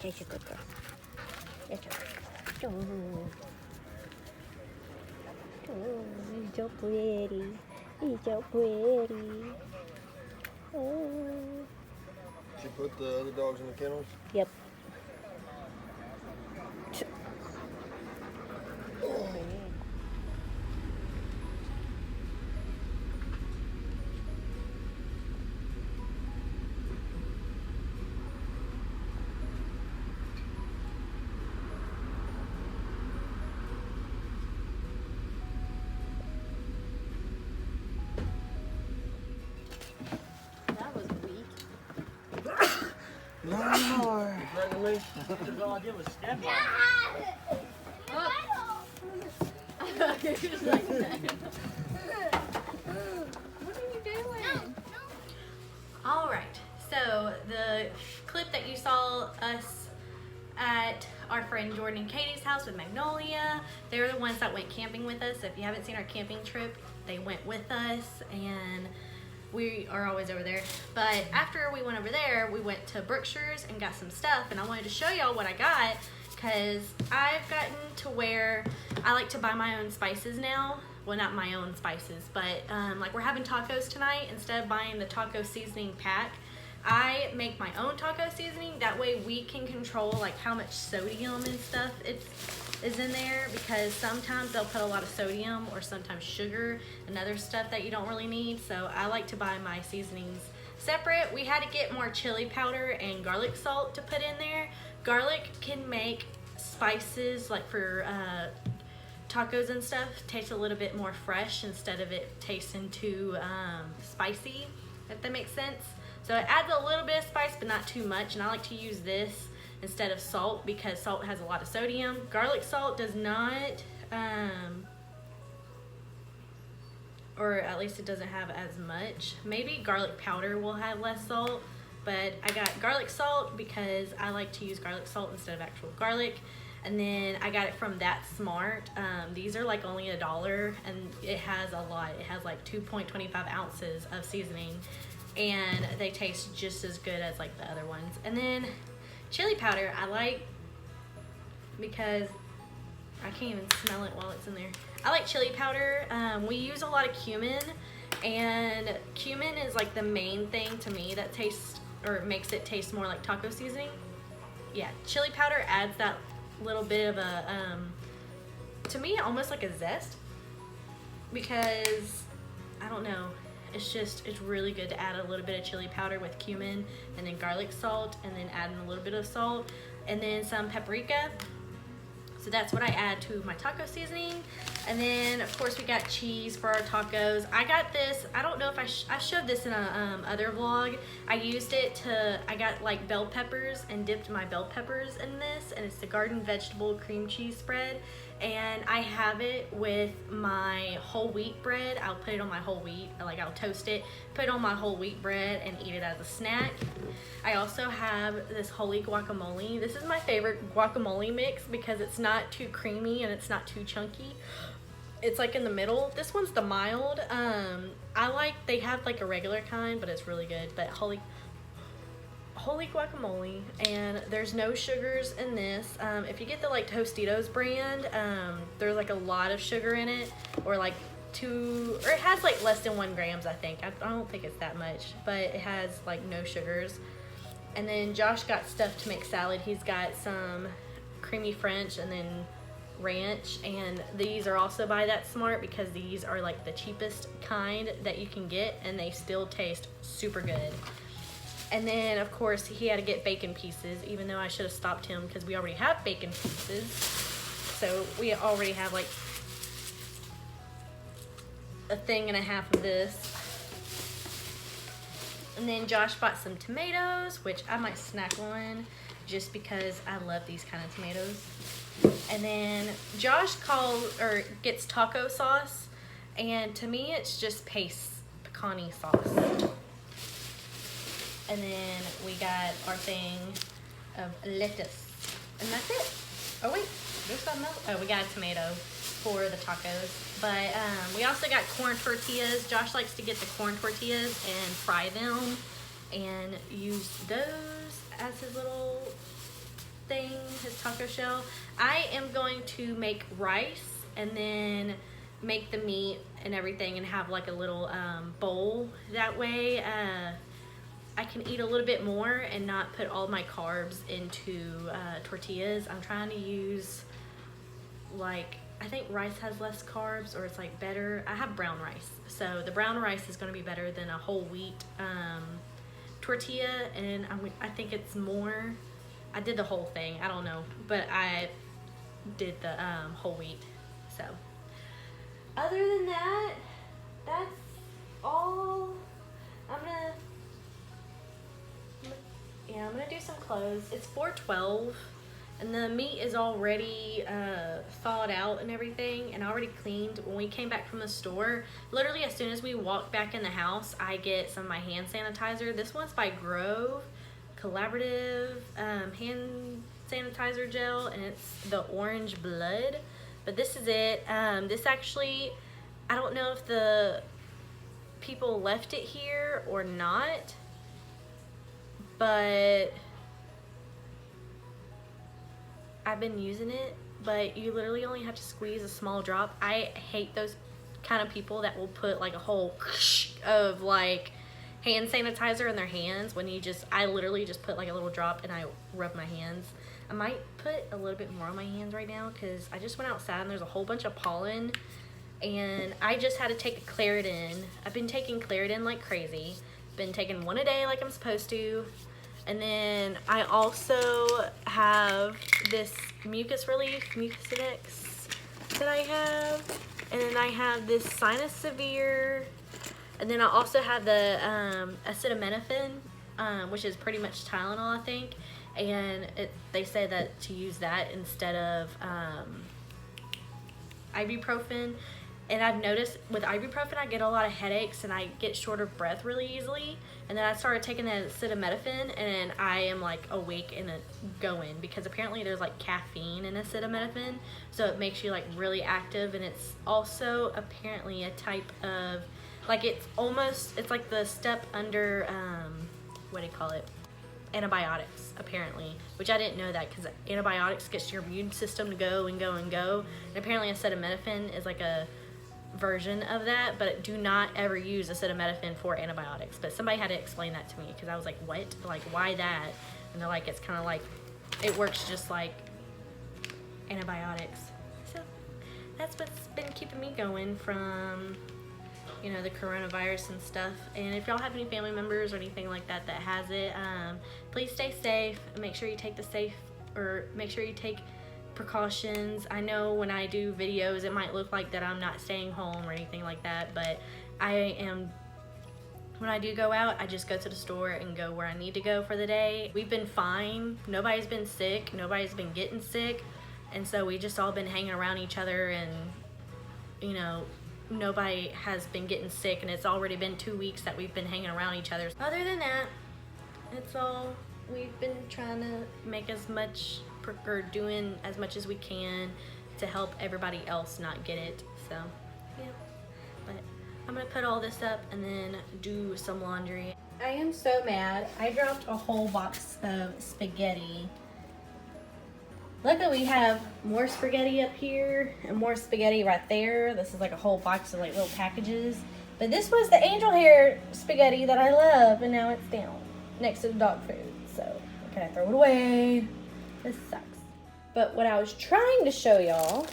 She's a good girl. That's a good girl. Oh, he's so pretty. He's so pretty. Oh. She put the other dogs in the kennels? Yep. That was weak. No more. All I did was step on Just like that. What are you doing? All right. So the clip that you saw us at our friend Jordan and Katie's house with Magnolia, they were the ones that went camping with us. If you haven't seen our camping trip, they went with us, and we are always over there. But after we went over there, we went to Brookshire's and got some stuff, and I wanted to show y'all what I got, because I've gotten to where I like to buy my own spices now. Well, not my own spices, but like we're having tacos tonight. Instead of buying the taco seasoning pack, I make my own taco seasoning. That way we can control like how much sodium and stuff is in there, because sometimes they'll put a lot of sodium or sometimes sugar and other stuff that you don't really need. So I like to buy my seasonings separate. We had to get more chili powder and garlic salt to put in there. Garlic can make spices like for tacos and stuff taste a little bit more fresh instead of it tasting too spicy, if that makes sense. So it adds a little bit of spice but not too much, and I like to use this instead of salt because salt has a lot of sodium. Garlic salt does not, or at least it doesn't have as much. Maybe garlic powder will have less salt, but I got garlic salt because I like to use garlic salt instead of actual garlic. And then I got it from That Smart. These are like only $1, and it has a lot. It has like 2.25 ounces of seasoning, and they taste just as good as like the other ones. And then chili powder I like because I can't even smell it while it's in there. I like chili powder. We use a lot of cumin, and cumin is like the main thing to me that tastes or makes it taste more like taco seasoning. Yeah, chili powder adds that little bit of a to me almost like a zest, because I don't know, it's really good to add a little bit of chili powder with cumin and then garlic salt, and then adding a little bit of salt and then some paprika. So that's what I add to my taco seasoning. And then of course we got cheese for our tacos. I got this, I don't know if I showed this in a other vlog. I used it to, I got like bell peppers and dipped my bell peppers in this, and it's the garden vegetable cream cheese spread. And I have it with my whole wheat bread. I'll put it on my whole wheat, like I'll toast it, put it on my whole wheat bread and eat it as a snack. I also have this holy guacamole. This is my favorite guacamole mix because it's not too creamy and it's not too chunky. It's like in the middle. This one's the mild. I like, they have like a regular kind, but it's really good. But holy guacamole, and there's no sugars in this. If you get the like Tostitos brand, there's like a lot of sugar in it, or like or it has like less than 1 gram, I think. I don't think it's that much, but it has like no sugars. And then Josh got stuff to make salad. He's got some creamy French and then ranch, and these are also by That Smart because these are like the cheapest kind that you can get, and they still taste super good. And then of course he had to get bacon pieces, even though I should have stopped him because we already have bacon pieces. So we already have like a thing and a half of this. And then Josh bought some tomatoes, which I might snack on just because I love these kind of tomatoes. And then Josh gets taco sauce, and to me it's just paste pecani sauce. And then we got our thing of lettuce, and that's it. Oh wait, there's something else. Oh, we got a tomato for the tacos. But we also got corn tortillas. Josh likes to get the corn tortillas and fry them and use those as his little thing, his taco shell. I am going to make rice and then make the meat and everything and have like a little bowl. That way I can eat a little bit more and not put all my carbs into tortillas. I'm trying to use, like, I think rice has less carbs, or it's like better. I have brown rice, so the brown rice is going to be better than a whole wheat tortilla, and I think it's more. I did the whole thing, I don't know, but I did the whole wheat. So other than that, that's all. I'm gonna do some clothes. It's 4:12 and the meat is already thawed out and everything, and already cleaned. When we came back from the store, literally as soon as we walked back in the house, I get some of my hand sanitizer. This one's by Grove Collaborative hand sanitizer gel, and it's the orange blood, but this is it. This actually, I don't know if the people left it here or not, but I've been using it. But you literally only have to squeeze a small drop. I hate those kind of people that will put like a whole of like hand sanitizer in their hands when you just, I literally just put like a little drop and I rub my hands. I might put a little bit more on my hands right now because I just went outside and there's a whole bunch of pollen, and I just had to take a Claritin. I've been taking Claritin like crazy. Been taking one a day like I'm supposed to. And then I also have this mucus relief, Mucinex, that I have. And then I have this Sinus Severe. And then I also have the acetaminophen, which is pretty much Tylenol, I think. And they say that to use that instead of ibuprofen. And I've noticed with ibuprofen, I get a lot of headaches and I get short of breath really easily. And then I started taking the acetaminophen, and I am like awake and going, because apparently there's like caffeine in acetaminophen, so it makes you like really active. And it's also apparently a type of, like, it's like the step under what do you call it, antibiotics, apparently, which I didn't know that, because antibiotics gets your immune system to go and go and go, and apparently acetaminophen is like a version of that. But do not ever use acetaminophen for antibiotics. But somebody had to explain that to me, because I was like, what, like, why that? And they're like, it's kind of like, it works just like antibiotics. So that's what's been keeping me going from, you know, the coronavirus and stuff. And if y'all have any family members or anything like that that has it, please stay safe. Make sure you take make sure you take precautions. I know when I do videos, it might look like that I'm not staying home or anything like that, but when I do go out, I just go to the store and go where I need to go for the day. We've been fine. Nobody's been sick. Nobody's been getting sick. And so we just all been hanging around each other, and, you know, nobody has been getting sick, and it's already been 2 weeks that we've been hanging around each other. Other than that, it's all, we've been trying to make as much, or doing as much as we can to help everybody else not get it. So yeah, but I'm gonna put all this up and then do some laundry. I am so mad. I dropped a whole box of spaghetti. Luckily we have more spaghetti up here and more spaghetti right there. This is like a whole box of like little packages. But this was the angel hair spaghetti that I love, and now it's down next to the dog food. So can I throw it away? This sucks. But what I was trying to show y'all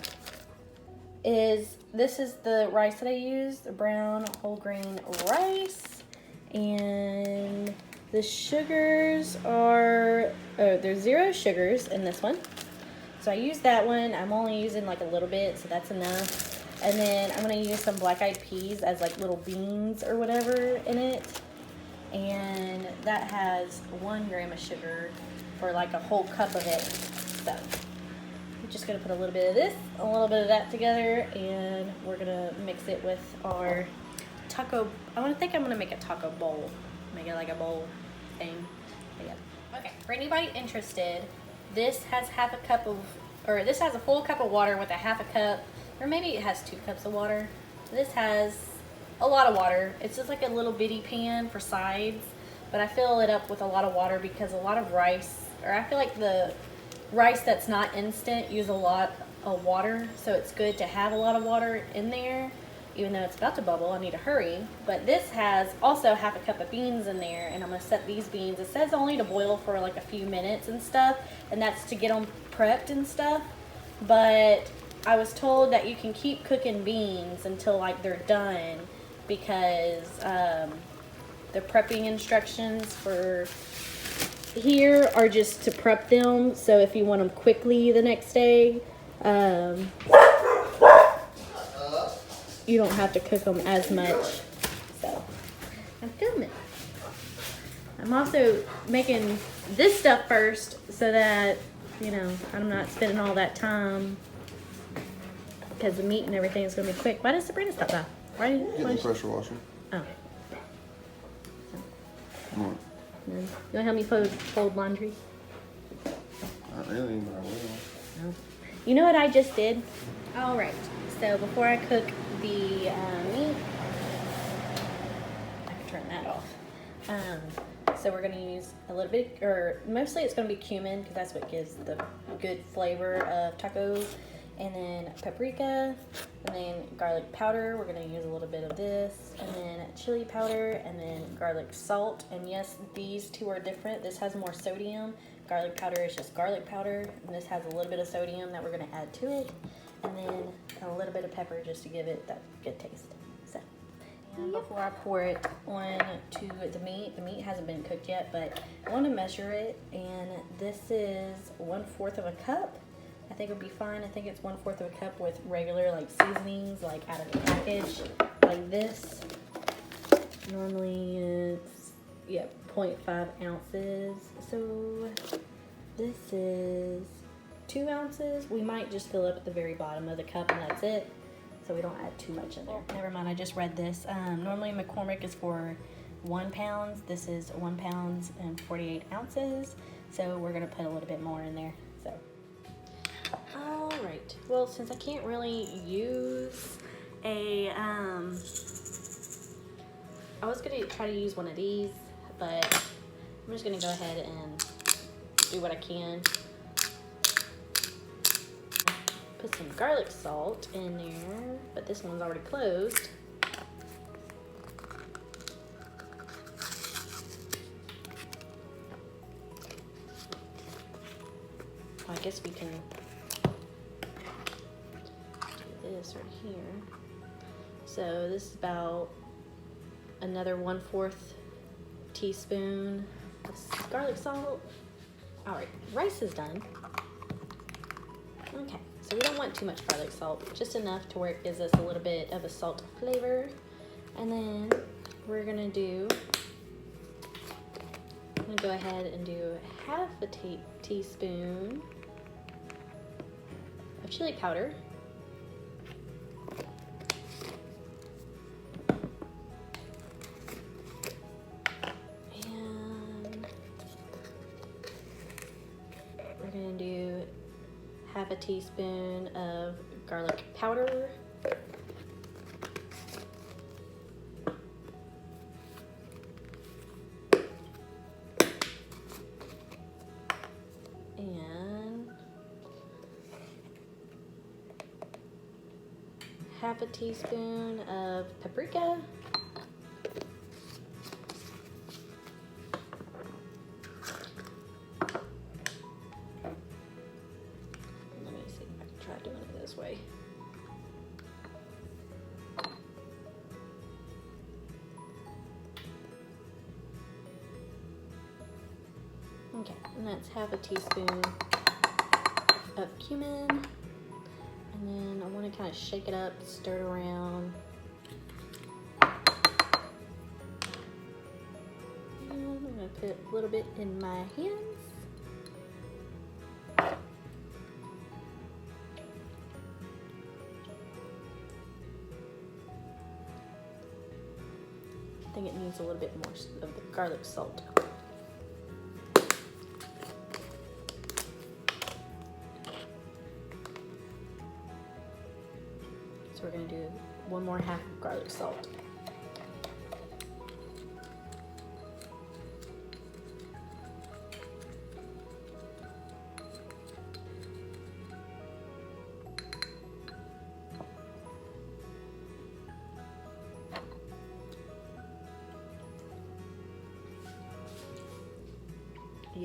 is, this is the rice that I use, the brown whole grain rice. And the sugars are, there's 0 sugars in this one. So I use that one. I'm only using like a little bit, so that's enough. And then I'm gonna use some black-eyed peas as like little beans or whatever in it. And that has 1 gram of sugar for like a whole cup of it. So I'm just gonna put a little bit of this, a little bit of that together, and we're gonna mix it with our taco. I'm gonna make a taco bowl. Make it like a bowl thing. But yeah. Okay, for anybody interested, this has this has a full cup of water with a half a cup, or maybe it has 2 cups of water. This has a lot of water. It's just like a little bitty pan for sides, but I fill it up with a lot of water because a lot of rice, or I feel like the rice that's not instant use a lot of water, so it's good to have a lot of water in there. Even though it's about to bubble, I need to hurry. But this has also half a cup of beans in there, and I'm gonna set these beans. It says only to boil for like a few minutes and stuff, and that's to get them prepped and stuff. But I was told that you can keep cooking beans until like they're done, because the prepping instructions for here are just to prep them. So if you want them quickly the next day, you don't have to cook them as much. So I'm filming. I'm also making this stuff first so that, you know, I'm not spending all that time, because the meat and everything is going to be quick. Why does Sabrina stop by? Why Get the pressure washer. Oh. Come on. You want to help me fold laundry? Not really, but I will. No. You know what I just did? All right. So before I cook the meat, I can turn that off. So we're gonna use a little bit, or mostly it's gonna be cumin, because that's what gives the good flavor of tacos. And then paprika, and then garlic powder. We're gonna use a little bit of this, and then chili powder, and then garlic salt. And yes, these two are different. This has more sodium. Garlic powder is just garlic powder, and this has a little bit of sodium that we're gonna add to it. And then a little bit of pepper just to give it that good taste. So, and before I pour it on to the meat hasn't been cooked yet, but I want to measure it, and this is 1/4 of a cup. I think it'll be fine. I think it's 1/4 of a cup with regular like seasonings, like out of the package, like this. Normally it's 0.5 ounces. So this is 2 ounces. We might just fill up at the very bottom of the cup, and that's it, so we don't add too much in there. Never mind, I just read this. Normally McCormick is for 1 pound. This is 1 pound and 48 ounces, so we're gonna put a little bit more in there. So, all right. Well, since I can't really use a I was gonna try to use one of these, but I'm just gonna go ahead and do what I can. Put some garlic salt in there, but this one's already closed. I guess we can do this right here. So this is about another 1/4 teaspoon of garlic salt. All right, rice is done. Okay, so we don't want too much garlic salt, just enough to where it gives us a little bit of a salt flavor. And then we're gonna go ahead and do 1/2 teaspoon of chili powder. And we're gonna do 1/2 teaspoon of garlic powder. And 1/2 teaspoon of paprika. Let me see if I can try doing it this way. Okay, and that's 1/2 teaspoon of cumin. And then I want to kind of shake it up, stir it around. And I'm going to put a little bit in my hands. I think it needs a little bit more of the garlic salt. So we're going to do 1 more 1/2 of garlic salt.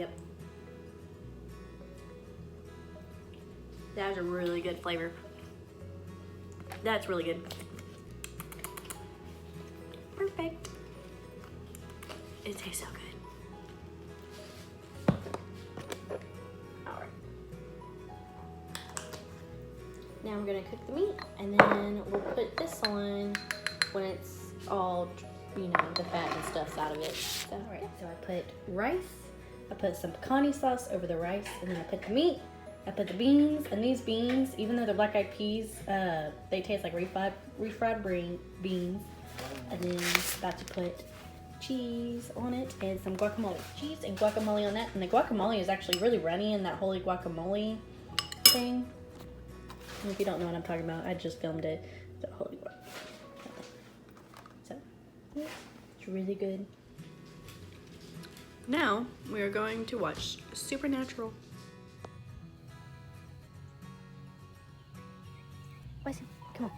Yep. That is a really good flavor. That's really good. Perfect. It tastes so good. Alright. Now we're gonna cook the meat and then we'll put this on when it's all, you know, the fat and stuff's out of it. So, alright, so I put rice, I put some pecani sauce over the rice, and then I put the meat, I put the beans, and these beans, even though they're black-eyed peas, they taste like refried beans. And then about to put cheese on it and some guacamole. Cheese and guacamole on that. And the guacamole is actually really runny in that holy guacamole thing. And if you don't know what I'm talking about, I just filmed it. The holy guacamole. So, yeah, it's really good. Now we are going to watch Supernatural. Wesley, come on.